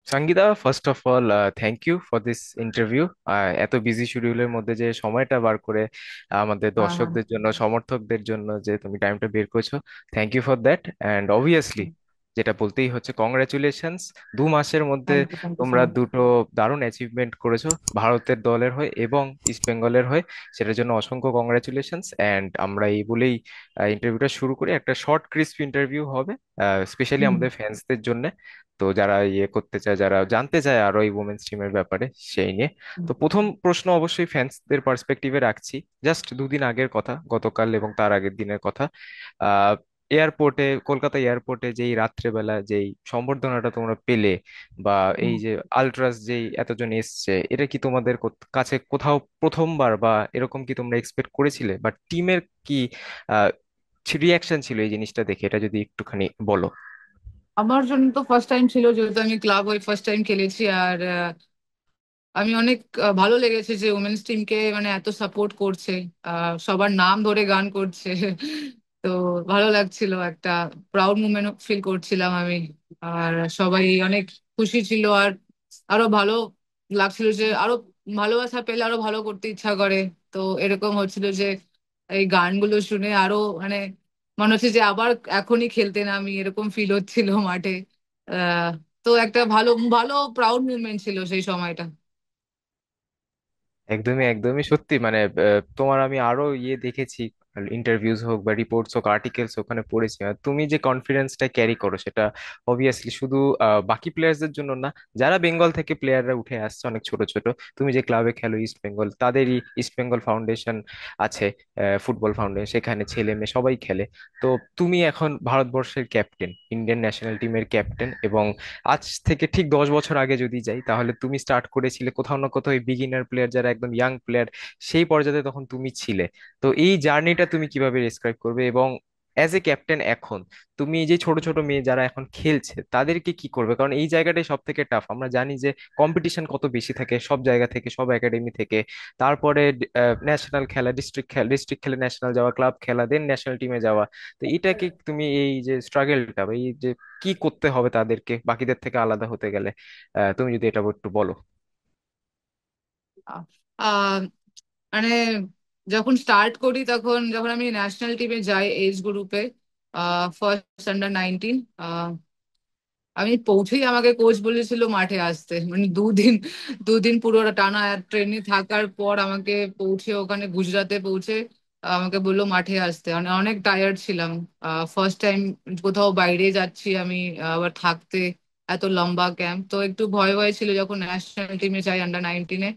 Sangeeta, first of all thank you for this interview. এত busy শিডিউলের মধ্যে যে সময়টা বার করে আমাদের হ্যাঁ, হ্যাঁ। দর্শকদের জন্য, সমর্থকদের জন্য যে তুমি টাইমটা বের করছো, thank you for that. And obviously যেটা বলতেই হচ্ছে, কংগ্রাচুলেশনস। 2 মাসের মধ্যে থ্যাংক ইউ সো তোমরা মাচ। দুটো দারুণ অ্যাচিভমেন্ট করেছো, ভারতের দলের হয়ে এবং ইস্ট বেঙ্গলের হয়ে। সেটার জন্য অসংখ্য কংগ্রাচুলেশনস। অ্যান্ড আমরা এই বলেই ইন্টারভিউটা শুরু করি। একটা শর্ট ক্রিস্প ইন্টারভিউ হবে, স্পেশালি হুম। আমাদের ফ্যান্সদের জন্য। তো যারা করতে চায়, যারা জানতে চায় আরো এই উমেন্স টিমের ব্যাপারে, সেই নিয়ে। তো প্রথম প্রশ্ন অবশ্যই ফ্যান্সদের পার্সপেক্টিভে রাখছি। জাস্ট 2 দিন আগের কথা, গতকাল এবং তার আগের দিনের কথা। আহ এয়ারপোর্টে, কলকাতা এয়ারপোর্টে যেই রাত্রেবেলা যেই সম্বর্ধনাটা তোমরা পেলে, বা এই হুম। যে আলট্রাস যেই এতজন এসছে, এটা কি তোমাদের কাছে কোথাও প্রথমবার, বা এরকম কি তোমরা এক্সপেক্ট করেছিলে? বা টিমের কি আহ রিয়াকশন ছিল এই জিনিসটা দেখে, এটা যদি একটুখানি বলো। আমার জন্য তো ফার্স্ট টাইম ছিল, যেহেতু আমি ক্লাব হয়ে ফার্স্ট টাইম খেলেছি। আর আমি অনেক ভালো লেগেছে যে উমেন্স টিমকে মানে এত সাপোর্ট করছে, সবার নাম ধরে গান করছে। তো ভালো লাগছিল, একটা প্রাউড মুভমেন্ট ফিল করছিলাম আমি। আর সবাই অনেক খুশি ছিল। আর আরো ভালো লাগছিল যে আরো ভালোবাসা পেলে আরো ভালো করতে ইচ্ছা করে। তো এরকম হচ্ছিল যে এই গানগুলো শুনে আরো মানে মনে হচ্ছে যে আবার এখনই খেলতে নামি, এরকম ফিল হচ্ছিল মাঠে। আহ তো একটা ভালো ভালো প্রাউড মুভমেন্ট ছিল সেই সময়টা। একদমই একদমই সত্যি, মানে তোমার আমি আরো দেখেছি, ইন্টারভিউজ হোক বা রিপোর্টস হোক, আর্টিকেলস ওখানে পড়েছি। আর তুমি যে কনফিডেন্সটা ক্যারি করো, সেটা অবভিয়াসলি শুধু বাকি প্লেয়ার্সদের জন্য না, যারা বেঙ্গল থেকে প্লেয়াররা উঠে আসছে অনেক ছোট ছোট। তুমি যে ক্লাবে খেলো ইস্ট বেঙ্গল, তাদেরই ইস্ট বেঙ্গল ফাউন্ডেশন আছে, ফুটবল ফাউন্ডেশন, সেখানে ছেলে মেয়ে সবাই খেলে। তো তুমি এখন ভারতবর্ষের ক্যাপ্টেন, ইন্ডিয়ান ন্যাশনাল টিমের ক্যাপ্টেন। এবং আজ থেকে ঠিক 10 বছর আগে যদি যাই, তাহলে তুমি স্টার্ট করেছিলে কোথাও না কোথাও বিগিনার প্লেয়ার, যারা একদম ইয়াং প্লেয়ার, সেই পর্যায়ে তখন তুমি ছিলে। তো এই জার্নিটা তুমি কিভাবে ডিসক্রাইব করবে? এবং অ্যাজ এ ক্যাপ্টেন এখন তুমি এই যে ছোট ছোট মেয়ে যারা এখন খেলছে, তাদেরকে কি করবে? কারণ এই জায়গাটাই সব থেকে টাফ। আমরা জানি যে কম্পিটিশন কত বেশি থাকে সব জায়গা থেকে, সব একাডেমি থেকে। তারপরে ন্যাশনাল খেলা, ডিস্ট্রিক্ট খেলা, ডিস্ট্রিক্ট খেলে ন্যাশনাল যাওয়া, ক্লাব খেলা, দেন ন্যাশনাল টিমে যাওয়া। তো এটাকে তুমি, এই যে স্ট্রাগলটা, এই যে কি করতে হবে তাদেরকে বাকিদের থেকে আলাদা হতে গেলে, তুমি যদি এটা একটু বলো। আহ আহ, মানে যখন স্টার্ট করি, তখন যখন আমি ন্যাশনাল টিমে যাই এজ গ্রুপে, ফার্স্ট আন্ডার 19, আমি পৌঁছেই আমাকে কোচ বলেছিল মাঠে আসতে। মানে দুদিন দুদিন পুরো টানা ট্রেনে থাকার পর আমাকে পৌঁছে ওখানে গুজরাতে পৌঁছে আমাকে বললো মাঠে আসতে। মানে অনেক টায়ার্ড ছিলাম, ফার্স্ট টাইম কোথাও বাইরে যাচ্ছি আমি, আবার থাকতে এত লম্বা ক্যাম্প। তো একটু ভয় ভয় ছিল যখন ন্যাশনাল টিমে যাই আন্ডার 19-এ।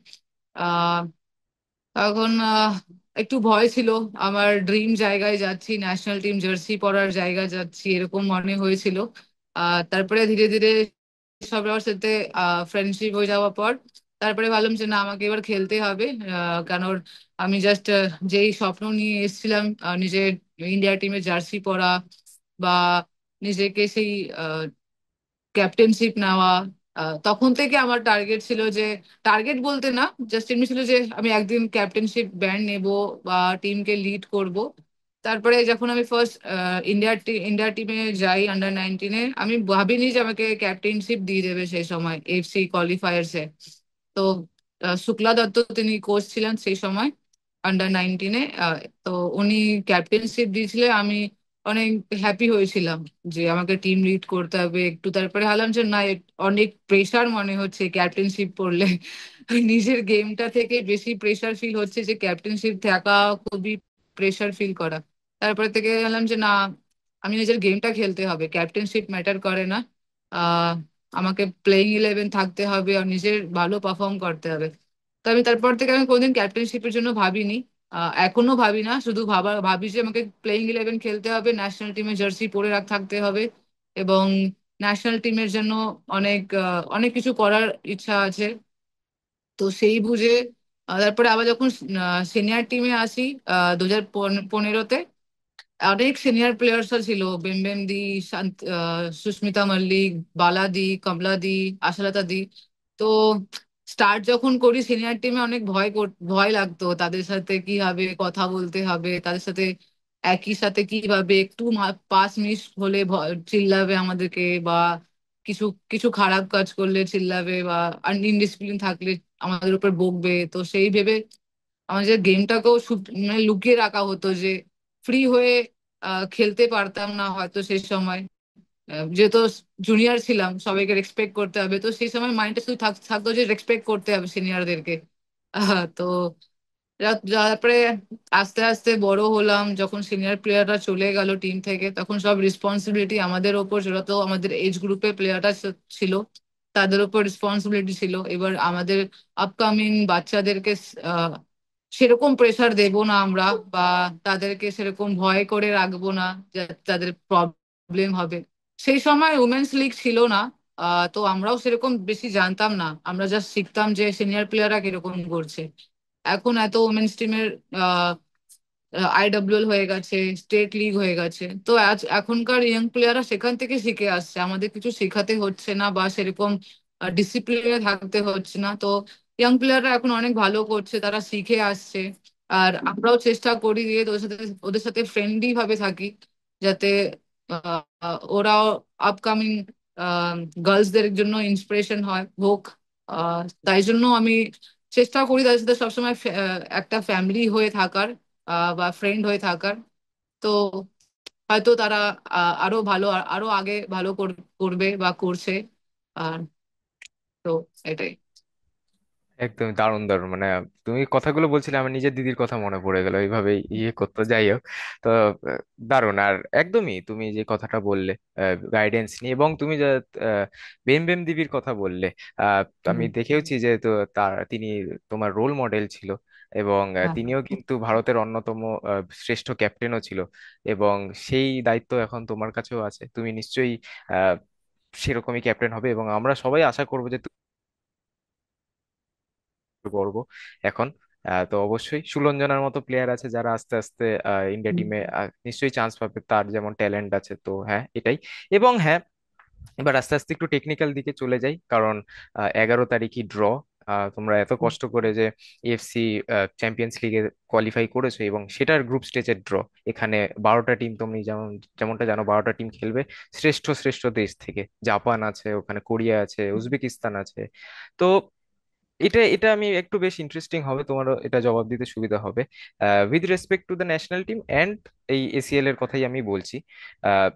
তখন একটু ভয় ছিল। আমার ড্রিম জায়গায় যাচ্ছি, ন্যাশনাল টিম জার্সি পরার জায়গায় যাচ্ছি, এরকম মনে হয়েছিল। তারপরে ধীরে ধীরে সবার সাথে ফ্রেন্ডশিপ হয়ে যাওয়ার পর তারপরে ভাবলাম যে না, আমাকে এবার খেলতে হবে। কারণ আমি জাস্ট যেই স্বপ্ন নিয়ে এসেছিলাম, নিজের ইন্ডিয়া টিমের জার্সি পরা বা নিজেকে সেই ক্যাপ্টেনশিপ নেওয়া, তখন থেকে আমার টার্গেট ছিল যে, টার্গেট বলতে না, জাস্ট এমনি ছিল যে আমি একদিন ক্যাপ্টেনশিপ ব্যান্ড নেব বা টিমকে লিড করব। তারপরে যখন আমি ফার্স্ট ইন্ডিয়া টিমে যাই আন্ডার 19-এ, আমি ভাবিনি যে আমাকে ক্যাপ্টেনশিপ দিয়ে দেবে সেই সময় এফসি কোয়ালিফায়ার্সে। তো শুক্লা দত্ত তিনি কোচ ছিলেন সেই সময় আন্ডার 19-এ। তো উনি ক্যাপ্টেনশিপ দিয়েছিলেন। আমি অনেক হ্যাপি হয়েছিলাম যে আমাকে টিম লিড করতে হবে একটু। তারপরে ভাবলাম যে না, অনেক প্রেশার মনে হচ্ছে ক্যাপ্টেনশিপ করলে। নিজের গেমটা থেকে বেশি প্রেশার ফিল হচ্ছে, যে ক্যাপ্টেনশিপ থাকা খুবই প্রেশার ফিল করা। তারপরে থেকে ভাবলাম যে না, আমি নিজের গেমটা খেলতে হবে, ক্যাপ্টেনশিপ ম্যাটার করে না। আহ আমাকে প্লেইং 11 থাকতে হবে আর নিজের ভালো পারফর্ম করতে হবে। তো আমি তারপর থেকে আমি কোনোদিন ক্যাপ্টেনশিপের জন্য ভাবিনি। এখনো ভাবি না, শুধু ভাবি যে আমাকে প্লেইং 11 খেলতে হবে, ন্যাশনাল টিমে জার্সি পরে থাকতে হবে এবং ন্যাশনাল টিমের জন্য অনেক কিছু করার ইচ্ছা আছে। তো সেই বুঝে তারপরে আবার যখন সিনিয়র টিমে আসি 2015-তে, অনেক সিনিয়র প্লেয়ার্সরা ছিল, বেমবেম দি, সুস্মিতা মল্লিক, বালা দি, কমলা দি, আশালতা দি। তো স্টার্ট যখন করি সিনিয়র টিমে, অনেক ভয় লাগতো তাদের সাথে কিভাবে কথা বলতে হবে, তাদের সাথে একই সাথে কিভাবে একটু পাস মিস হলে চিল্লাবে আমাদেরকে, বা কিছু কিছু খারাপ কাজ করলে চিল্লাবে বা ইনডিসিপ্লিন থাকলে আমাদের উপর বকবে, তো সেই ভেবে আমাদের গেমটাকেও মানে লুকিয়ে রাখা হতো যে ফ্রি হয়ে খেলতে পারতাম না হয়তো সেই সময়। যেহেতু জুনিয়র ছিলাম, সবাইকে রেসপেক্ট করতে হবে, তো সেই সময় মাইন্ডটা শুধু থাকতো যে রেসপেক্ট করতে হবে সিনিয়রদেরকে। তো তারপরে আস্তে আস্তে বড় হলাম, যখন সিনিয়র প্লেয়াররা চলে গেল টিম থেকে, তখন সব রেসপন্সিবিলিটি আমাদের ওপর, যেটা তো আমাদের এজ গ্রুপের প্লেয়াররা ছিল তাদের উপর রেসপন্সিবিলিটি ছিল। এবার আমাদের আপকামিং বাচ্চাদেরকে আহ, সেরকম প্রেসার দেব না আমরা, বা তাদেরকে সেরকম ভয় করে রাখবো না যে তাদের প্রবলেম হবে। সেই সময় উমেন্স লিগ ছিল না, তো আমরাও সেরকম বেশি জানতাম না, আমরা জাস্ট শিখতাম যে সিনিয়র প্লেয়াররা কিরকম করছে। এখন এত ওমেন্স টিমের আইডব্লিউএল হয়ে গেছে, স্টেট লিগ হয়ে গেছে, তো আজ এখনকার ইয়াং প্লেয়াররা সেখান থেকে শিখে আসছে, আমাদের কিছু শেখাতে হচ্ছে না বা সেরকম ডিসিপ্লিনে থাকতে হচ্ছে না। তো ইয়াং প্লেয়াররা এখন অনেক ভালো করছে, তারা শিখে আসছে। আর আমরাও চেষ্টা করি যে ওদের সাথে ফ্রেন্ডলি ভাবে থাকি, যাতে ওরাও আপকামিং গার্লসদের জন্য ইন্সপিরেশন হয় হোক। তাই জন্য আমি চেষ্টা করি তাদের সাথে সবসময় একটা ফ্যামিলি হয়ে থাকার, বা ফ্রেন্ড হয়ে থাকার। তো হয়তো তারা আরো ভালো, আরো আগে ভালো করবে বা করছে। আর তো এটাই। একদম দারুণ দারুণ, মানে তুমি কথাগুলো বলছিলে আমার নিজের দিদির কথা মনে পড়ে গেল, এইভাবে ইয়ে করতো, যাই হোক। তো দারুণ। আর একদমই তুমি যে কথাটা বললে গাইডেন্স নিয়ে, এবং তুমি যে বেম বেম দিদির কথা বললে, আহ, আমি হুম। দেখেওছি যে তো তিনি তোমার রোল মডেল ছিল, এবং হ্যাঁ। তিনিও কিন্তু ভারতের অন্যতম শ্রেষ্ঠ ক্যাপ্টেনও ছিল, এবং সেই দায়িত্ব এখন তোমার কাছেও আছে। তুমি নিশ্চয়ই আহ সেরকমই ক্যাপ্টেন হবে, এবং আমরা সবাই আশা করবো যে গর্ব এখন। তো অবশ্যই সুলঞ্জনার মতো প্লেয়ার আছে যারা আস্তে আস্তে ইন্ডিয়া হুম। টিমে নিশ্চয়ই চান্স পাবে, তার যেমন ট্যালেন্ট আছে, তো হ্যাঁ এটাই। এবং হ্যাঁ, এবার আস্তে আস্তে একটু টেকনিক্যাল দিকে চলে যাই, কারণ 11 তারিখই ড্র। তোমরা এত কষ্ট করে যে এএফসি চ্যাম্পিয়ন্স লিগে কোয়ালিফাই করেছো, এবং সেটার গ্রুপ স্টেজের ড্র। এখানে 12টা টিম, তুমি যেমনটা জানো 12টা টিম খেলবে শ্রেষ্ঠ শ্রেষ্ঠ দেশ থেকে। জাপান আছে ওখানে, কোরিয়া আছে, উজবেকিস্তান আছে। তো এটা এটা আমি একটু বেশ ইন্টারেস্টিং হবে, তোমারও এটা জবাব দিতে সুবিধা হবে। With respect to the national team and এই এসিএল এর কথাই আমি বলছি। আহ,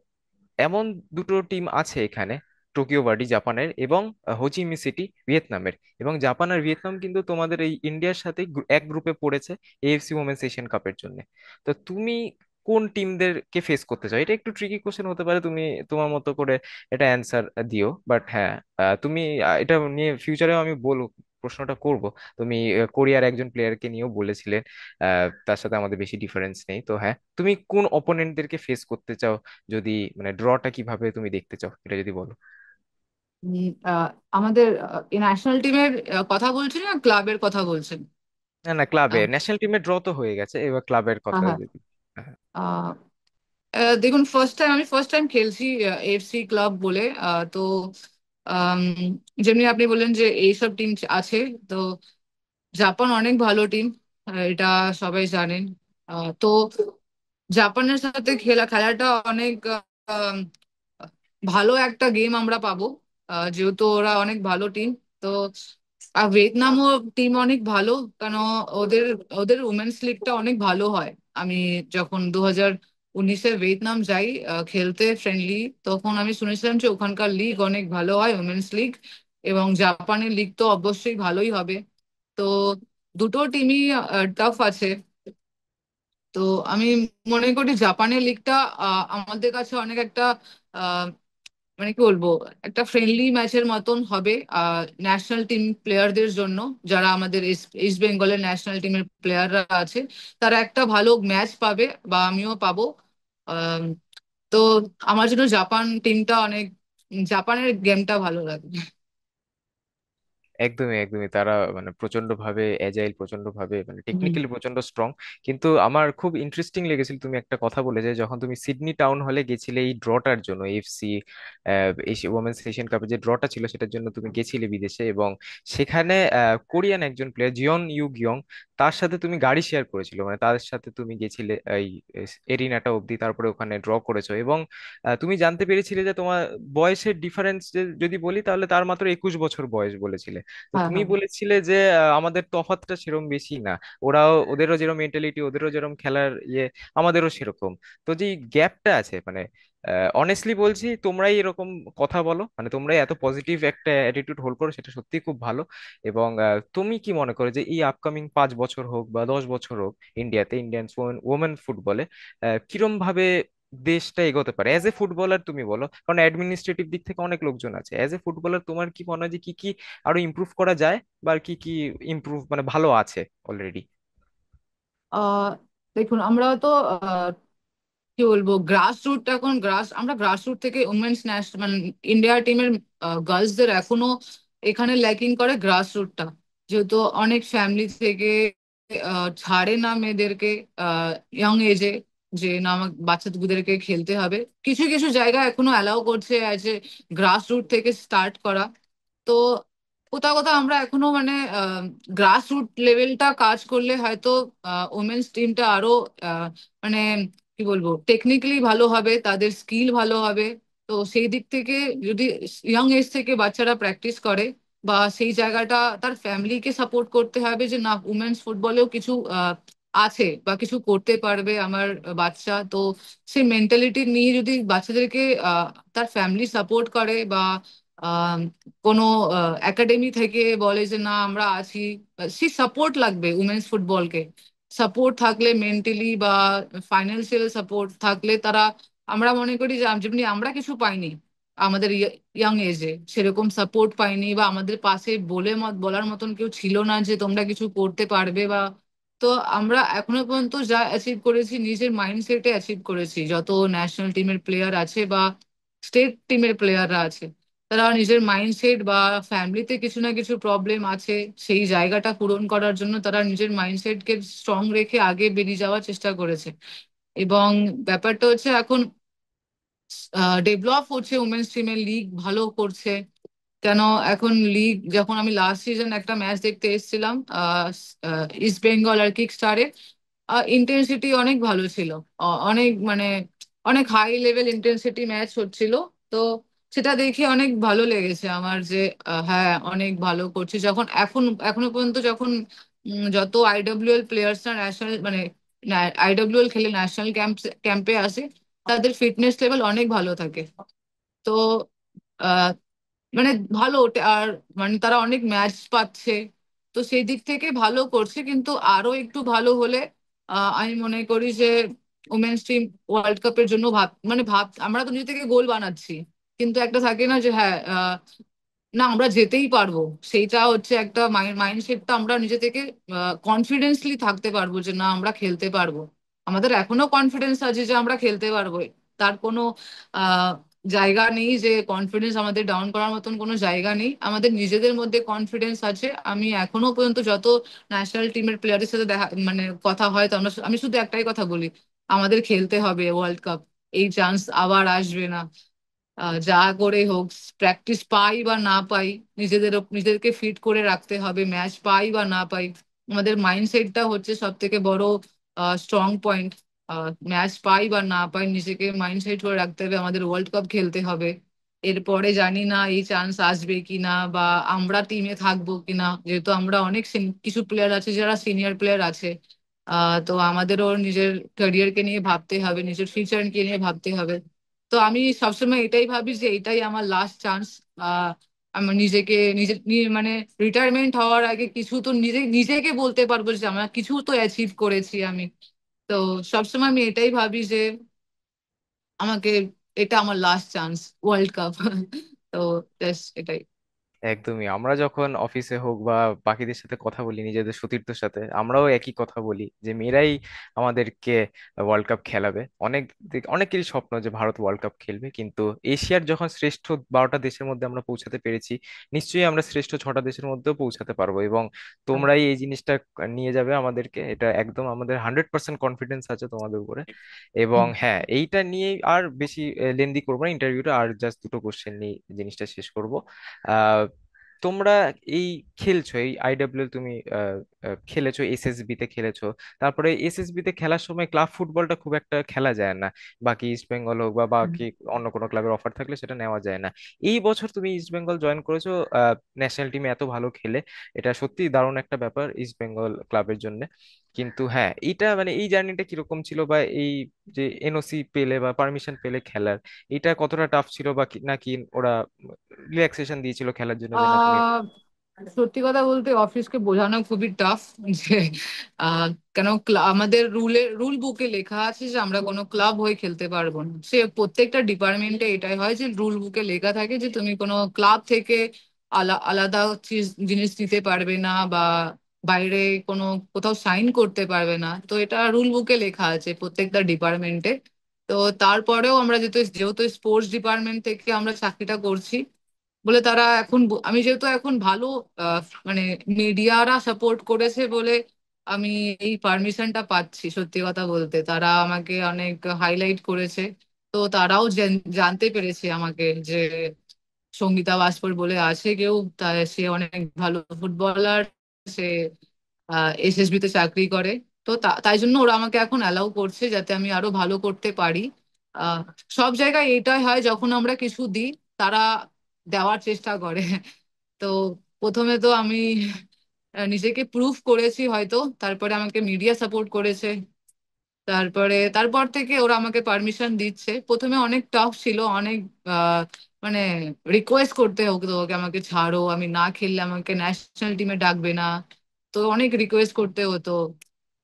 এমন দুটো টিম আছে এখানে, টোকিও ভার্ডি জাপানের, এবং হোচিমি সিটি ভিয়েতনামের। এবং জাপান আর ভিয়েতনাম কিন্তু তোমাদের এই ইন্ডিয়ার সাথে এক গ্রুপে পড়েছে এএফসি ওমেন্স এশিয়ান কাপের জন্য। তো তুমি কোন টিমদেরকে ফেস করতে চাও? এটা একটু ট্রিকি কোশ্চেন হতে পারে, তুমি তোমার মতো করে এটা অ্যান্সার দিও, বাট হ্যাঁ, তুমি এটা নিয়ে ফিউচারেও আমি প্রশ্নটা করব। তুমি কোরিয়ার একজন প্লেয়ারকে নিয়েও বলেছিলে, তার সাথে আমাদের বেশি ডিফারেন্স নেই। তো হ্যাঁ, তুমি কোন অপোনেন্টদেরকে ফেস করতে চাও, যদি মানে ড্রটা কিভাবে তুমি দেখতে চাও, এটা যদি বলো। উম, আহ, আমাদের ন্যাশনাল টিমের কথা বলছেন না ক্লাবের কথা বলছেন? না না, ক্লাবে আহ, ন্যাশনাল টিমের ড্র তো হয়ে গেছে, এবার ক্লাবের হ্যাঁ, কথা হ্যাঁ। যদি। হ্যাঁ। আহ, দেখুন, আমি ফার্স্ট টাইম খেলছি এফসি ক্লাব বলে। তো আম, যেমনি আপনি বললেন যে এইসব টিম আছে, তো জাপান অনেক ভালো টিম, এটা সবাই জানেন। তো জাপানের সাথে খেলাটা অনেক আম, ভালো একটা গেম আমরা পাবো, যেহেতু ওরা অনেক ভালো টিম। তো ভিয়েতনামও টিম অনেক ভালো, কারণ ওদের ওদের উমেন্স লিগটা অনেক ভালো হয়। আমি যখন 2019-এ ভিয়েতনাম যাই খেলতে ফ্রেন্ডলি, তখন আমি শুনেছিলাম যে ওখানকার লিগ অনেক ভালো হয়, উমেন্স লিগ। এবং জাপানের লিগ তো অবশ্যই ভালোই হবে। তো দুটো টিমই টাফ আছে। তো আমি মনে করি জাপানের লিগটা আমাদের কাছে অনেক একটা আহ, মানে কি বলবো, একটা ফ্রেন্ডলি ম্যাচের মতন হবে ন্যাশনাল টিম প্লেয়ারদের জন্য। যারা আমাদের ইস্ট বেঙ্গলের ন্যাশনাল টিমের প্লেয়াররা আছে, তারা একটা ভালো ম্যাচ পাবে বা আমিও পাবো। আম, তো আমার জন্য জাপান টিমটা অনেক, জাপানের গেমটা ভালো লাগে। একদমই একদমই, তারা মানে প্রচন্ড ভাবে এজাইল, প্রচন্ড ভাবে মানে হুম। টেকনিক্যালি প্রচন্ড স্ট্রং। কিন্তু আমার খুব ইন্টারেস্টিং লেগেছিল তুমি একটা কথা বলে, যে যখন তুমি সিডনি টাউন হলে গেছিলে এই ড্রটার জন্য, এফসি এশিয়া ওমেন্স এশিয়ান কাপের যে ড্রটা ছিল সেটার জন্য তুমি গেছিলে বিদেশে, এবং সেখানে কোরিয়ান একজন প্লেয়ার জিয়ন ইউ গিয়ং, তার সাথে তুমি গাড়ি শেয়ার করেছিল, মানে তাদের সাথে তুমি গেছিলে এই এরিনাটা অবধি, তারপরে ওখানে ড্র করেছো, এবং তুমি জানতে পেরেছিলে যে তোমার বয়সের ডিফারেন্স যদি বলি তাহলে তার মাত্র 21 বছর বয়স বলেছিলে। তো হ্যাঁ তুমি হ্যাঁ। বলেছিলে যে আমাদের তফাৎটা সেরকম বেশি না, ওদেরও যেরকম মেন্টালিটি, ওদেরও যেরকম খেলার ইয়ে, আমাদেরও সেরকম। তো যে গ্যাপটা আছে, মানে অনেস্টলি বলছি, তোমরাই এরকম কথা বলো, মানে তোমরাই এত পজিটিভ একটা অ্যাটিটিউড হোল্ড করো, সেটা সত্যিই খুব ভালো। এবং তুমি কি মনে করো যে এই আপকামিং 5 বছর হোক বা 10 বছর হোক, ইন্ডিয়াতে, ইন্ডিয়ান ওমেন ফুটবলে কিরম ভাবে দেশটা এগোতে পারে? অ্যাজ এ ফুটবলার তুমি বলো, কারণ অ্যাডমিনিস্ট্রেটিভ দিক থেকে অনেক লোকজন আছে। অ্যাজ এ ফুটবলার তোমার কি মনে হয় যে কি কি আরো ইমপ্রুভ করা যায়, বা আর কি কি ইমপ্রুভ মানে ভালো আছে অলরেডি? আহ দেখুন, আমরা তো কি বলবো, গ্রাস রুট, এখন আমরা গ্রাস রুট থেকে উমেন্স ন্যাশনাল মানে ইন্ডিয়া টিমের গার্লসদের এখনো এখানে ল্যাকিং করে গ্রাস রুটটা। যেহেতু অনেক ফ্যামিলি থেকে ছাড়ে না মেয়েদেরকে ইয়াং এজে, যে না আমার বাচ্চাদেরকে খেলতে হবে। কিছু কিছু জায়গা এখনো অ্যালাউ করছে অ্যাজ এ গ্রাস রুট থেকে স্টার্ট করা। তো কোথাও কোথাও আমরা এখনো মানে গ্রাস রুট লেভেলটা কাজ করলে হয়তো ওমেন্স টিমটা আরো মানে কি বলবো, টেকনিক্যালি ভালো হবে, তাদের স্কিল ভালো হবে। তো সেই দিক থেকে যদি ইয়াং এজ থেকে বাচ্চারা প্র্যাকটিস করে, বা সেই জায়গাটা তার ফ্যামিলিকে সাপোর্ট করতে হবে যে না, উমেন্স ফুটবলেও কিছু আছে বা কিছু করতে পারবে আমার বাচ্চা। তো সেই মেন্টালিটি নিয়ে যদি বাচ্চাদেরকে তার ফ্যামিলি সাপোর্ট করে, বা আহ, কোনো একাডেমি থেকে বলে যে না আমরা আছি, সেই সাপোর্ট লাগবে উমেন্স ফুটবলকে। সাপোর্ট থাকলে মেন্টালি বা ফাইন্যান্সিয়াল সাপোর্ট থাকলে তারা, আমরা মনে করি যে যেমনি আমরা কিছু পাইনি আমাদের ইয়াং এজে, সেরকম সাপোর্ট পাইনি, বা আমাদের পাশে বলার মতন কেউ ছিল না যে তোমরা কিছু করতে পারবে বা। তো আমরা এখনো পর্যন্ত যা অ্যাচিভ করেছি নিজের মাইন্ডসেটে অ্যাচিভ করেছি। যত ন্যাশনাল টিমের প্লেয়ার আছে বা স্টেট টিমের প্লেয়াররা আছে, তারা নিজের মাইন্ডসেট বা ফ্যামিলিতে কিছু না কিছু প্রবলেম আছে, সেই জায়গাটা পূরণ করার জন্য তারা নিজের মাইন্ডসেটকে স্ট্রং রেখে আগে বেরিয়ে যাওয়ার চেষ্টা করেছে। এবং ব্যাপারটা হচ্ছে এখন ডেভেলপ হচ্ছে, উমেন্স টিমের লিগ ভালো করছে। কেন, এখন লিগ, যখন আমি লাস্ট সিজন একটা ম্যাচ দেখতে এসেছিলাম ইস্ট বেঙ্গল আর কিক স্টারে, ইন্টেন্সিটি অনেক ভালো ছিল। অনেক মানে অনেক হাই লেভেল ইন্টেন্সিটি ম্যাচ হচ্ছিল। তো সেটা দেখে অনেক ভালো লেগেছে আমার যে হ্যাঁ অনেক ভালো করছে। যখন এখনো পর্যন্ত যখন যত আইডব্লিউএল প্লেয়ার্সরা ন্যাশনাল মানে আইডব্লিউএল খেলে ন্যাশনাল ক্যাম্পে আসে, তাদের ফিটনেস লেভেল অনেক ভালো থাকে। তো আহ, মানে ভালো আর মানে তারা অনেক ম্যাচ পাচ্ছে। তো সেই দিক থেকে ভালো করছে, কিন্তু আরো একটু ভালো হলে আমি মনে করি যে উমেন্স টিম ওয়ার্ল্ড কাপের জন্য আমরা তো নিজে থেকে গোল বানাচ্ছি, কিন্তু একটা থাকে না যে হ্যাঁ না আমরা যেতেই পারবো। সেইটা হচ্ছে একটা মাইন্ডসেটটা আমরা নিজে থেকে কনফিডেন্সলি থাকতে পারবো যে না আমরা খেলতে পারবো। আমাদের এখনো কনফিডেন্স আছে যে আমরা খেলতে পারবো, তার কোনো আহ জায়গা নেই যে কনফিডেন্স আমাদের ডাউন করার মতন কোনো জায়গা নেই। আমাদের নিজেদের মধ্যে কনফিডেন্স আছে। আমি এখনো পর্যন্ত যত ন্যাশনাল টিমের প্লেয়ারের সাথে মানে কথা হয়, তো আমি শুধু একটাই কথা বলি, আমাদের খেলতে হবে ওয়ার্ল্ড কাপ, এই চান্স আবার আসবে না। যা করে হোক, প্র্যাকটিস পাই বা না পাই, নিজেদেরকে ফিট করে রাখতে হবে, ম্যাচ পাই বা না পাই। আমাদের মাইন্ডসেটটা হচ্ছে সব থেকে বড় স্ট্রং পয়েন্ট। ম্যাচ পাই বা না পাই, নিজেকে মাইন্ডসেট করে রাখতে হবে, আমাদের ওয়ার্ল্ড কাপ খেলতে হবে। এরপরে জানি না এই চান্স আসবে কিনা, বা আমরা টিমে থাকবো কিনা, যেহেতু আমরা অনেক কিছু প্লেয়ার আছে যারা সিনিয়র প্লেয়ার আছে। তো আমাদেরও নিজের ক্যারিয়ারকে নিয়ে ভাবতে হবে, নিজের ফিউচারকে নিয়ে ভাবতে হবে। তো আমি সবসময় এটাই ভাবি যে এটাই আমার লাস্ট চান্স। আমার মানে রিটায়ারমেন্ট হওয়ার আগে কিছু তো নিজেকে বলতে পারবো যে আমার কিছু তো অ্যাচিভ করেছি আমি। তো সবসময় আমি এটাই ভাবি যে আমাকে, এটা আমার লাস্ট চান্স, ওয়ার্ল্ড কাপ। তো জাস্ট এটাই। একদমই, আমরা যখন অফিসে হোক বা বাকিদের সাথে কথা বলি, নিজেদের সতীর্থর সাথে, আমরাও একই কথা বলি যে মেয়েরাই আমাদেরকে ওয়ার্ল্ড কাপ খেলাবে। অনেকেরই স্বপ্ন যে ভারত ওয়ার্ল্ড কাপ খেলবে, কিন্তু এশিয়ার যখন শ্রেষ্ঠ 12টা দেশের মধ্যে আমরা পৌঁছাতে পেরেছি, নিশ্চয়ই আমরা শ্রেষ্ঠ 6টা দেশের মধ্যেও পৌঁছাতে পারবো। এবং তোমরাই এই জিনিসটা নিয়ে যাবে আমাদেরকে, এটা একদম আমাদের 100% কনফিডেন্স আছে তোমাদের উপরে। এবং হুম। হ্যাঁ, এইটা নিয়ে আর বেশি লেন্দি করবো না ইন্টারভিউটা, আর জাস্ট দুটো কোশ্চেন নিয়ে জিনিসটা শেষ করব। তোমরা এই খেলছো, এই আইডব্লিউএল তুমি খেলেছো, এসএসবি তে খেলেছো। তারপরে এসএসবি তে খেলার সময় ক্লাব ফুটবলটা খুব একটা খেলা যায় না, বাকি ইস্ট বেঙ্গল হোক বা বাকি অন্য কোনো ক্লাবের অফার থাকলে সেটা নেওয়া যায় না। এই বছর তুমি ইস্ট বেঙ্গল জয়েন করেছো ন্যাশনাল টিমে এত ভালো খেলে, এটা সত্যি দারুণ একটা ব্যাপার ইস্ট বেঙ্গল ক্লাবের জন্য। কিন্তু হ্যাঁ, এইটা মানে এই জার্নিটা কিরকম ছিল, বা এই যে এনওসি পেলে বা পারমিশন পেলে খেলার, এটা কতটা টাফ ছিল, বা নাকি ওরা রিল্যাক্সেশন দিয়েছিল খেলার জন্য যে না তুমি। আহ সত্যি কথা বলতে অফিসকে বোঝানো খুবই টাফ যে আহ, কেন আমাদের রুল বুকে লেখা আছে যে আমরা কোনো ক্লাব হয়ে খেলতে পারবো না। সে প্রত্যেকটা ডিপার্টমেন্টে এটাই হয় যে রুল বুকে লেখা থাকে যে তুমি কোনো ক্লাব থেকে আলাদা জিনিস দিতে পারবে না, বা বাইরে কোনো কোথাও সাইন করতে পারবে না। তো এটা রুল বুকে লেখা আছে প্রত্যেকটা ডিপার্টমেন্টে। তো তারপরেও আমরা যেহেতু যেহেতু স্পোর্টস ডিপার্টমেন্ট থেকে আমরা চাকরিটা করছি বলে তারা এখন আমি যেহেতু এখন ভালো আহ, মানে মিডিয়ারা সাপোর্ট করেছে বলে আমি এই পারমিশনটা পাচ্ছি। সত্যি কথা বলতে তারা আমাকে অনেক হাইলাইট করেছে। তো তারাও জানতে পেরেছে আমাকে যে সঙ্গীতা বাস্পর বলে আছে কেউ, সে অনেক ভালো ফুটবলার, সে এসএসবি তে চাকরি করে। তো তাই জন্য ওরা আমাকে এখন অ্যালাউ করছে যাতে আমি আরো ভালো করতে পারি। আহ, সব জায়গায় এটাই হয়, যখন আমরা কিছু দিই তারা দেওয়ার চেষ্টা করে। তো প্রথমে তো আমি নিজেকে প্রুফ করেছি হয়তো, তারপরে আমাকে মিডিয়া সাপোর্ট করেছে, তারপর থেকে ওরা আমাকে পারমিশন দিচ্ছে। প্রথমে অনেক টাফ ছিল, অনেক আহ, মানে রিকোয়েস্ট করতে হতো ওকে আমাকে ছাড়ো, আমি না খেললে আমাকে ন্যাশনাল টিমে ডাকবে না। তো অনেক রিকোয়েস্ট করতে হতো,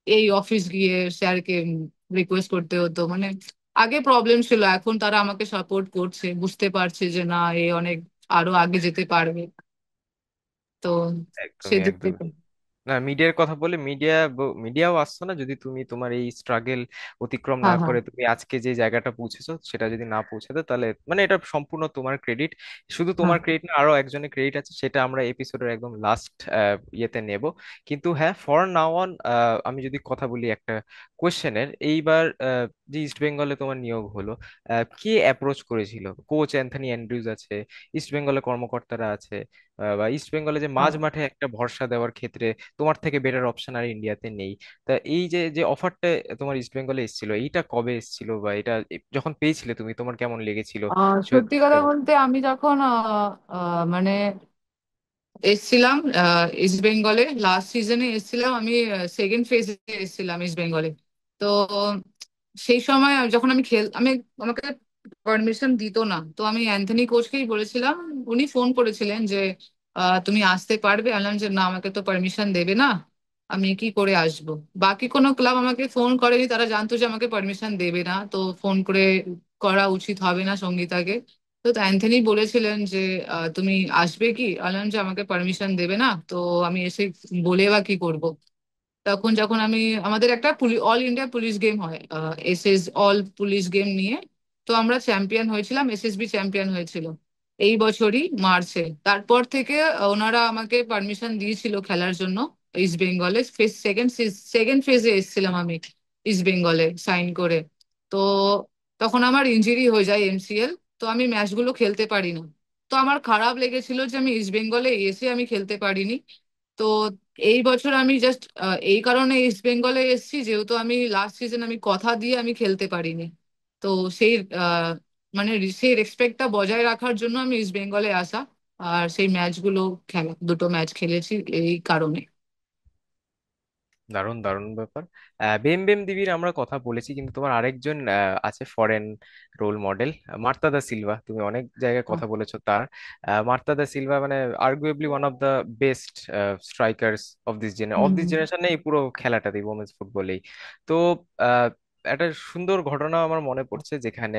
এই অফিস গিয়ে স্যারকে রিকোয়েস্ট করতে হতো। মানে আগে প্রবলেম ছিল, এখন তারা আমাকে সাপোর্ট করছে, বুঝতে পারছে যে না এ অনেক আরো আগে যেতে পারবে। তো একদমই সেদিক একদমই। থেকে না, মিডিয়ার কথা বলে মিডিয়াও আসতো না যদি তুমি তোমার এই স্ট্রাগেল অতিক্রম না হ্যাঁ হ্যাঁ করে তুমি আজকে যে জায়গাটা পৌঁছেছো সেটা যদি না পৌঁছাতে, তাহলে মানে এটা সম্পূর্ণ তোমার ক্রেডিট। শুধু হ্যাঁ। তোমার ক্রেডিট না, আরো একজনের ক্রেডিট আছে, সেটা আমরা এপিসোডের একদম লাস্ট ইয়েতে নেব। কিন্তু হ্যাঁ, ফর নাও অন আমি যদি কথা বলি একটা কোয়েশ্চেনের, এইবার যে ইস্ট বেঙ্গলে তোমার নিয়োগ হলো, কে অ্যাপ্রোচ করেছিল? কোচ অ্যান্থনি অ্যান্ড্রুজ আছে, ইস্ট বেঙ্গলের কর্মকর্তারা আছে, বা ইস্ট বেঙ্গলে যে মাঝ হ্যাঁ। মাঠে একটা ভরসা দেওয়ার ক্ষেত্রে তোমার থেকে বেটার অপশন আর ইন্ডিয়াতে নেই। তা এই যে যে অফারটা তোমার ইস্ট বেঙ্গলে এসেছিল, এইটা কবে এসেছিল, বা এটা যখন পেয়েছিলে তুমি তোমার কেমন লেগেছিল? সত্যি সেটা কথা বলো। বলতে আমি যখন মানে এসছিলাম ইস্ট বেঙ্গলে লাস্ট সিজনে এসছিলাম, আমি সেকেন্ড ফেজে এসছিলাম ইস্ট বেঙ্গলে। তো সেই সময় যখন আমাকে পারমিশন দিত না, তো আমি অ্যান্থনি কোচকেই বলেছিলাম। উনি ফোন করেছিলেন যে তুমি আসতে পারবে, আমি বললাম যে না আমাকে তো পারমিশন দেবে না, আমি কি করে আসবো। বাকি কোনো ক্লাব আমাকে ফোন করেনি, তারা জানতো যে আমাকে পারমিশন দেবে না, তো ফোন করে করা উচিত হবে না সঙ্গীতাকে। তো অ্যান্থনি বলেছিলেন যে তুমি আসবে কি, আমি বললাম যে আমাকে পারমিশন দেবে না, তো আমি এসে বলে বা কি করব। তখন যখন আমাদের একটা অল ইন্ডিয়া পুলিশ গেম হয়, অল পুলিশ গেম নিয়ে, তো আমরা চ্যাম্পিয়ন হয়েছিলাম, এসএসবি চ্যাম্পিয়ন হয়েছিল এই বছরই মার্চে। তারপর থেকে ওনারা আমাকে পারমিশন দিয়েছিল খেলার জন্য ইস্ট বেঙ্গলে। সেকেন্ড ফেজে এসেছিলাম আমি ইস্ট বেঙ্গলে সাইন করে। তো তখন আমার ইনজুরি হয়ে যায় এমসিএল, তো আমি ম্যাচগুলো খেলতে পারি না। তো আমার খারাপ লেগেছিল যে আমি ইস্ট বেঙ্গলে এসে আমি খেলতে পারিনি। তো এই বছর আমি জাস্ট এই কারণে ইস্ট বেঙ্গলে এসেছি যেহেতু আমি লাস্ট সিজন আমি কথা দিয়ে আমি খেলতে পারিনি। তো সেই আহ, মানে সেই রেসপেক্টটা বজায় রাখার জন্য আমি ইস্ট বেঙ্গলে আসা, আর সেই ম্যাচগুলো খেলা, দুটো ম্যাচ খেলেছি এই কারণে। দারুণ দারুণ ব্যাপার। বেম বেম দিবির আমরা কথা বলেছি, কিন্তু তোমার আরেকজন আছে foreign role model, Marta da Silva, তুমি অনেক জায়গায় কথা বলেছো তার। মার্তা দা সিলভা মানে arguably one of the best strikers of this hmm generation, এই পুরো খেলাটাতেই, ওমেন্স ফুটবলেই। তো আহ, একটা সুন্দর ঘটনা আমার মনে পড়ছে, যেখানে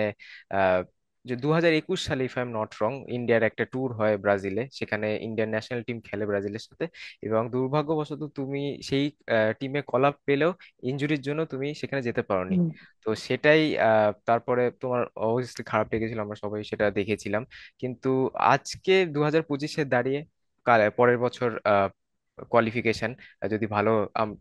আহ, যে 2021 সালে, if I am not wrong, ইন্ডিয়ার একটা ট্যুর হয় ব্রাজিলে, সেখানে ইন্ডিয়ান ন্যাশনাল টিম খেলে ব্রাজিলের সাথে। এবং দুর্ভাগ্যবশত তুমি সেই টিমে কল আপ পেলেও ইনজুরির জন্য তুমি সেখানে যেতে পারোনি। হুম তো সেটাই তারপরে তোমার অবভিয়াসলি খারাপ লেগেছিল, আমরা সবাই সেটা দেখেছিলাম। কিন্তু আজকে 2025-এ দাঁড়িয়ে, পরের বছর কোয়ালিফিকেশন যদি ভালো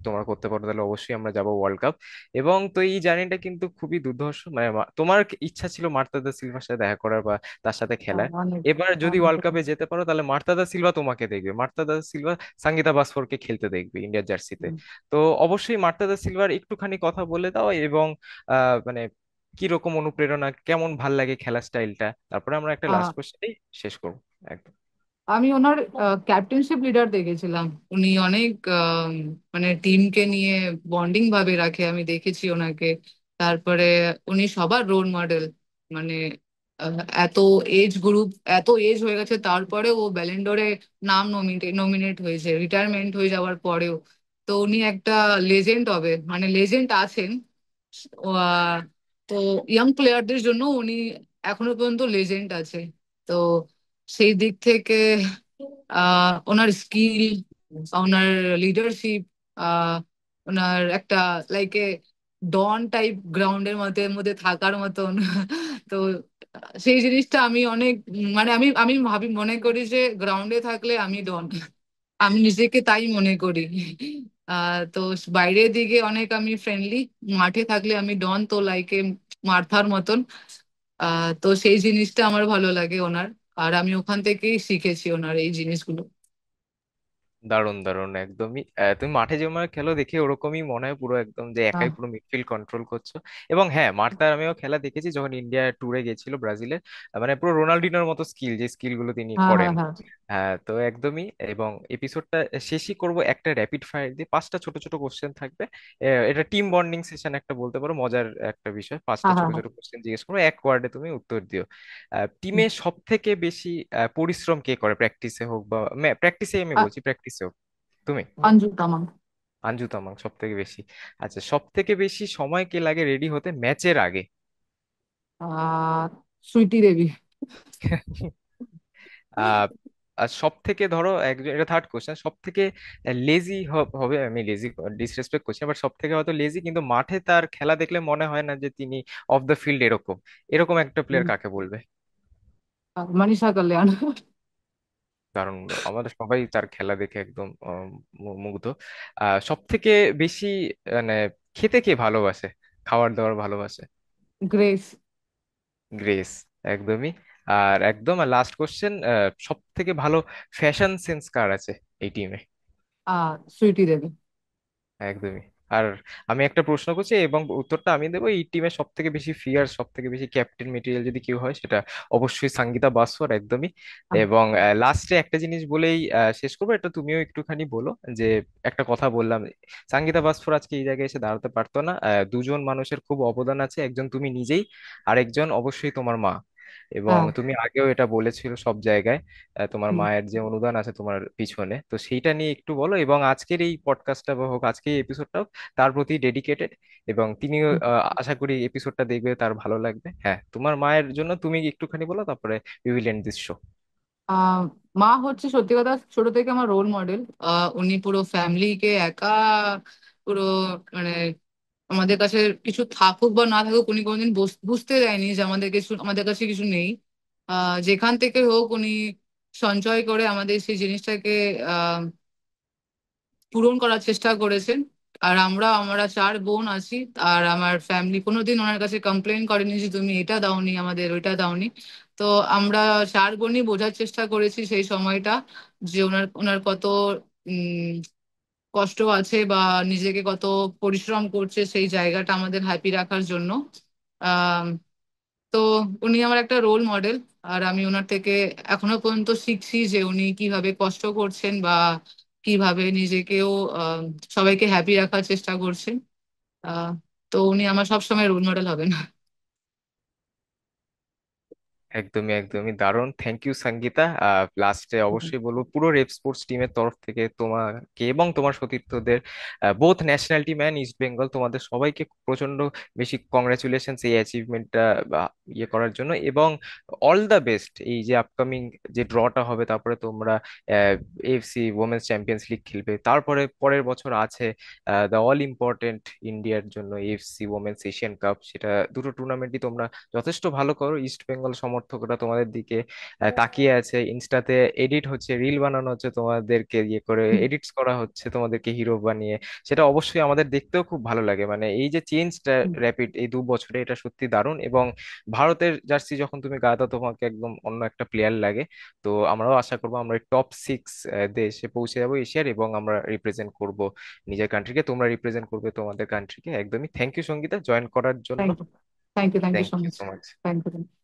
তোমরা করতে পারো তাহলে অবশ্যই আমরা যাব ওয়ার্ল্ড কাপ। এবং তো এই জার্নিটা কিন্তু খুবই দুর্ধর্ষ, মানে তোমার ইচ্ছা ছিল মার্তা দা সিলভার সাথে দেখা করার বা তার সাথে খেলার। অনেক এবার যদি অনেক। ওয়ার্ল্ড কাপে যেতে পারো তাহলে মার্তা দা সিলভা তোমাকে দেখবে, মার্তা দা সিলভা সঙ্গীতা বাসফোরকে খেলতে দেখবে ইন্ডিয়ার জার্সিতে। তো অবশ্যই মার্তা দা সিলভার একটুখানি কথা বলে দাও, এবং মানে কি রকম অনুপ্রেরণা, কেমন ভাল লাগে খেলার স্টাইলটা, তারপরে আমরা একটা লাস্ট আহ, কোশ্চেন শেষ করবো একদম। আমি ওনার ক্যাপ্টেনশিপ লিডার দেখেছিলাম। উনি অনেক মানে টিমকে নিয়ে বন্ডিং ভাবে রাখে, আমি দেখেছি ওনাকে। তারপরে উনি সবার রোল মডেল। মানে এত এজ গ্রুপ, এত এজ হয়ে গেছে তারপরেও ও ব্যালেন্ডোরে নাম নমিনেট হয়েছে রিটায়ারমেন্ট হয়ে যাওয়ার পরেও। তো উনি একটা লেজেন্ড হবে, মানে লেজেন্ড আছেন। আহ, তো ইয়াং প্লেয়ারদের জন্য উনি এখনো পর্যন্ত লেজেন্ড আছে। তো সেই দিক থেকে ওনার স্কিল, ওনার লিডারশিপ, ওনার একটা লাইক এ ডন টাইপ গ্রাউন্ডের মধ্যে মধ্যে থাকার মতন। তো সেই জিনিসটা আমি অনেক, মানে আমি আমি ভাবি মনে করি যে গ্রাউন্ডে থাকলে আমি ডন। আমি নিজেকে তাই মনে করি। তো বাইরের দিকে অনেক আমি ফ্রেন্ডলি, মাঠে থাকলে আমি ডন, তো লাইকে মার্থার মতন। তো সেই জিনিসটা আমার ভালো লাগে ওনার। আর আমি ওখান থেকেই শিখেছি ওনার এই জিনিসগুলো। দারুণ দারুণ একদমই। তুমি মাঠে যে আমার খেলো দেখে ওরকমই মনে হয়, পুরো একদম যে একাই আহ, পুরো মিডফিল্ড কন্ট্রোল করছো। এবং হ্যাঁ, মার্তার আমিও খেলা দেখেছি যখন ইন্ডিয়া ট্যুরে গেছিল ব্রাজিলে। মানে পুরো রোনাল্ডিনোর মতো স্কিল, যে স্কিল গুলো তিনি হ্যাঁ হ্যাঁ করেন। হ্যাঁ। হ্যাঁ, তো একদমই। এবং এপিসোডটা শেষই করব একটা র্যাপিড ফায়ার দিয়ে, 5টা ছোট ছোট কোশ্চেন থাকবে। এটা টিম বন্ডিং সেশন একটা বলতে পারো, মজার একটা বিষয়। 5টা হ্যাঁ ছোট হ্যাঁ হ্যাঁ। ছোট কোশ্চেন জিজ্ঞেস করবো, এক ওয়ার্ডে তুমি উত্তর দিও। টিমে সব থেকে বেশি পরিশ্রম কে করে, প্র্যাকটিসে হোক বা প্র্যাকটিসে, আমি আ- বলছি প্র্যাকটিসে হোক? তুমি? অঞ্জু তামাং। আঞ্জু তামাং সব থেকে বেশি। আচ্ছা, সব থেকে বেশি সময় কে লাগে রেডি হতে ম্যাচের আগে? আহ সুইটি দেবী। আহ আর সব থেকে ধরো একজন, এটা থার্ড কোশ্চেন, সব থেকে লেজি হবে, আমি লেজি ডিসরেসপেক্ট করছি, বাট সব থেকে হয়তো লেজি কিন্তু মাঠে তার খেলা দেখলে মনে হয় না যে তিনি অফ দ্য ফিল্ড এরকম, এরকম একটা প্লেয়ার কাকে বলবে? মনীষা কল্যাণ। কারণ আমাদের সবাই তার খেলা দেখে একদম মুগ্ধ। সব থেকে বেশি মানে খেতে কে ভালোবাসে, খাবার দাবার ভালোবাসে? গ্রেস। গ্রেস, একদমই। আর একদম লাস্ট কোশ্চেন, সব থেকে ভালো ফ্যাশন সেন্স কার আছে এই টিমে? সুইটি দেবী। একদমই। আর আমি একটা প্রশ্ন করছি এবং উত্তরটা আমি দেবো, এই টিমে সব থেকে বেশি ফিয়ার, সব থেকে বেশি ক্যাপ্টেন মেটেরিয়াল যদি কেউ হয় সেটা অবশ্যই সঙ্গীতা বাসুয়ার, একদমই। আহ, এবং লাস্টে একটা জিনিস বলেই শেষ করবো, এটা তুমিও একটুখানি বলো। যে একটা কথা বললাম, সঙ্গীতা বাসফোর আজকে এই জায়গায় এসে দাঁড়াতে পারতো না। দুজন মানুষের খুব অবদান আছে, একজন তুমি নিজেই, আর একজন অবশ্যই তোমার মা। এবং হ্যাঁ। তুমি আগেও এটা বলেছিল সব জায়গায়, তোমার হুম। মায়ের যে অনুদান আছে তোমার পিছনে, তো সেইটা নিয়ে একটু বলো। এবং আজকের এই পডকাস্টটা বা হোক, আজকের এই এপিসোডটাও তার প্রতি ডেডিকেটেড। এবং তিনিও আশা করি এপিসোডটা দেখবে, তার ভালো লাগবে। হ্যাঁ, তোমার মায়ের জন্য তুমি একটুখানি বলো, তারপরে we will end this show. আহ, মা হচ্ছে সত্যি কথা ছোট থেকে আমার রোল মডেল। উনি পুরো ফ্যামিলিকে একা পুরো, মানে আমাদের কাছে কিছু থাকুক বা না থাকুক উনি কোনোদিন বুঝতে দেয়নি যে আমাদের কাছে কিছু নেই। যেখান থেকে হোক উনি সঞ্চয় করে আমাদের সেই জিনিসটাকে পূরণ করার চেষ্টা করেছেন। আর আমরা 4 বোন আছি। আর আমার ফ্যামিলি কোনোদিন ওনার কাছে কমপ্লেন করেনি যে তুমি এটা দাওনি আমাদের, ওইটা দাওনি। তো আমরা 4 বোনই বোঝার চেষ্টা করেছি সেই সময়টা, যে ওনার ওনার কত উম কষ্ট আছে বা নিজেকে কত পরিশ্রম করছে সেই জায়গাটা আমাদের হ্যাপি রাখার জন্য। আহ তো উনি আমার একটা রোল মডেল। আর আমি ওনার থেকে এখনো পর্যন্ত শিখছি যে উনি কিভাবে কষ্ট করছেন বা কিভাবে নিজেকেও আহ, সবাইকে হ্যাপি রাখার চেষ্টা করছেন। আহ, তো উনি আমার সবসময় রোল মডেল হবেন। একদমই একদমই দারুণ, থ্যাংক ইউ সঙ্গীতা। লাস্টে অবশ্যই বলবো পুরো রেপ স্পোর্টস টিমের তরফ থেকে তোমাকে এবং তোমার সতীর্থদের, both national team and East Bengal, তোমাদের সবাইকে প্রচন্ড বেশি কংগ্রাচুলেশন এই অ্যাচিভমেন্টটা ইয়ে করার জন্য। এবং অল দ্য বেস্ট, এই যে আপকামিং যে ড্রটা হবে, তারপরে তোমরা এএফসি ওমেন্স চ্যাম্পিয়ন্স লিগ খেলবে, তারপরে পরের বছর আছে দ্য অল ইম্পর্টেন্ট ইন্ডিয়ার জন্য এএফসি ওমেন্স এশিয়ান কাপ। সেটা দুটো টুর্নামেন্টই তোমরা যথেষ্ট ভালো করো, ইস্ট বেঙ্গল সমর্থকরা তোমাদের দিকে তাকিয়ে আছে, ইনস্টাতে এডিট হচ্ছে, রিল বানানো হচ্ছে, তোমাদেরকে ইয়ে করে হুম, এডিটস করা হচ্ছে তোমাদেরকে হিরো বানিয়ে, সেটা অবশ্যই আমাদের দেখতেও খুব ভালো লাগে। মানে এই যে চেঞ্জটা হুম। র্যাপিড এই 2 বছরে, এটা সত্যি দারুণ। এবং ভারতের জার্সি যখন তুমি গায়ে দাও তোমাকে একদম অন্য একটা প্লেয়ার লাগে। তো আমরাও আশা করবো আমরা টপ 6 দেশে পৌঁছে যাবো এশিয়ার, এবং আমরা রিপ্রেজেন্ট করব নিজের কান্ট্রিকে, তোমরা রিপ্রেজেন্ট করবে তোমাদের কান্ট্রিকে। একদমই থ্যাংক ইউ সঙ্গীতা জয়েন করার জন্য। Thank you, thank you, thank you thank so you much. So much. Thank you.